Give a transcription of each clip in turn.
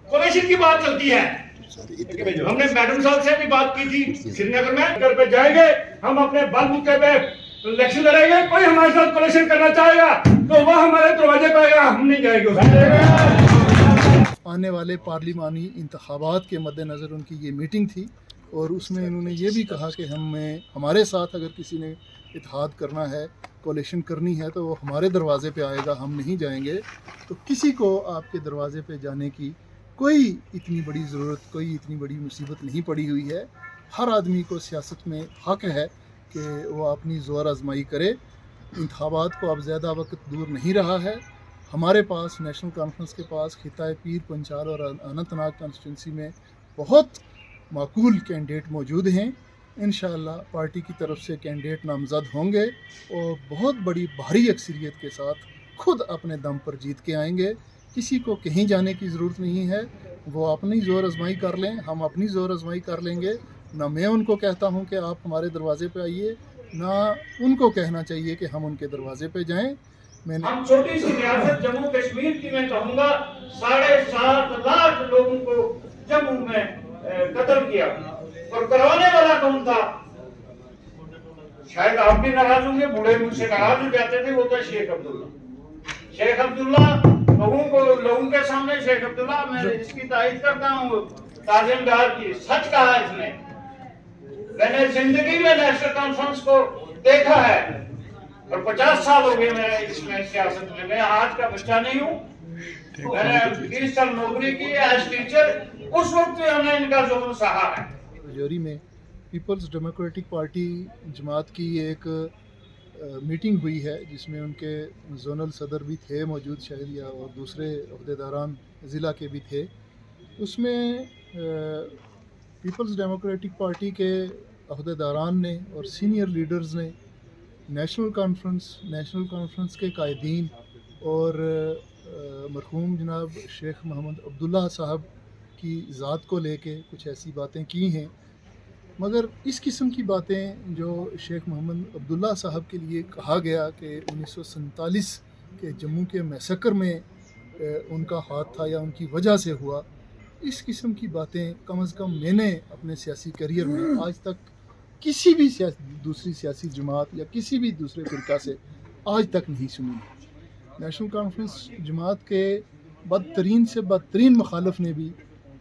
Coalition की बात चलती है। हमने मैडम साहब से भी बात की थी श्रीनगर में, घर पे जाएंगे हम अपने बलबूते पे इलेक्शन लड़ेंगे, कोई हमारे साथ कोलेशन करना चाहेगा तो वह हमारे दरवाजे पे आएगा, हम नहीं जाएंगे। आने वाले पार्लिमानी इंतखाबात के मद्देनज़र उनकी ये मीटिंग थी और उसमें उन्होंने ये भी कहा कि हमारे साथ अगर किसी ने इत्तेहाद करना है, कोलेशन करनी है तो वो हमारे दरवाज़े पे आएगा, हम नहीं जाएंगे। तो किसी को आपके दरवाज़े पे जाने की कोई इतनी बड़ी ज़रूरत, कोई इतनी बड़ी मुसीबत नहीं पड़ी हुई है। हर आदमी को सियासत में हक़ है कि वो अपनी ज़ोर आजमाई करे। इंतखाबात को अब ज़्यादा वक्त दूर नहीं रहा है। हमारे पास नेशनल कॉन्फ्रेंस के पास खिताए पीर पंचाल और अनंतनाग कॉन्स्टिट्यूंसी में बहुत माकूल कैंडिडेट मौजूद हैं। इंशाअल्लाह पार्टी की तरफ से कैंडिडेट नामज़द होंगे और बहुत बड़ी भारी अक्सरियत के साथ खुद अपने दम पर जीत के आएंगे। किसी को कहीं जाने की ज़रूरत नहीं है, वो अपनी ज़ोर आजमाई कर लें, हम अपनी ज़ोर आजमाई कर लेंगे। ना मैं उनको कहता हूँ कि आप हमारे दरवाज़े पे आइए, ना उनको कहना चाहिए कि हम उनके दरवाज़े पे जाएं। हम छोटी सी रियासत जम्मू कश्मीर की मैं कहूँगा 7.5 लाख लोगों को जम्मू में कत्ल किया, और करवाने वाला कौन था? शायद आप भी नाराज होंगे, बूढ़े मुझसे नाराज हो जाते थे, वो था शेख अब्दुल्ला। शेख अब्दुल्ला लोगों के सामने शेख अब्दुल्ला, मैं इसकी तारीफ करता हूँ ताजिमदार की, सच कहा इसने। मैंने जिंदगी में नेशनल कॉन्फ्रेंस को देखा है और 50 साल हो गए मैं इसमें सियासत में। मैं आज का बच्चा नहीं हूँ, मैंने 20 साल नौकरी की एज टीचर, उस वक्त हमने इनका जुल्म सहा है। राजौरी में पीपल्स डेमोक्रेटिक पार्टी जमात की एक मीटिंग हुई है जिसमें उनके जोनल सदर भी थे मौजूद शायद, या और दूसरे अहदेदारान ज़िला के भी थे। उसमें पीपल्स डेमोक्रेटिक पार्टी के अहदेदारान ने और सीनियर लीडर्स ने नेशनल कॉन्फ्रेंस के कायदीन और मरहूम जनाब शेख मोहम्मद अब्दुल्ला साहब की ज़ात को लेके कुछ ऐसी बातें की हैं, मगर इस किस्म की बातें जो शेख मोहम्मद अब्दुल्ला साहब के लिए कहा गया कि 1947 के जम्मू के मैसेकर में उनका हाथ था या उनकी वजह से हुआ, इस किस्म की बातें कम अज़ कम मैंने अपने सियासी करियर में आज तक किसी भी दूसरी सियासी जमात या किसी भी दूसरे फ़िरका से आज तक नहीं सुनी। नेशनल कॉन्फ्रेंस जमात के बदतरीन से बदतरीन मुखालिफ ने भी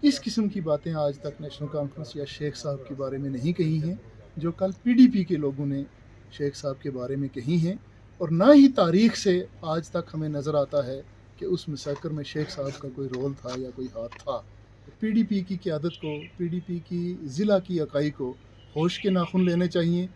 इस किस्म की बातें आज तक नेशनल कॉन्फ्रेंस या शेख साहब के बारे में नहीं कही हैं जो कल पीडीपी के लोगों ने शेख साहब के बारे में कही हैं। और ना ही तारीख़ से आज तक हमें नज़र आता है कि उस मसकर में शेख साहब का कोई रोल था या कोई हाथ था। पीडीपी की क़यादत को, पीडीपी की ज़िला की इकाई को होश के नाखून लेने चाहिए।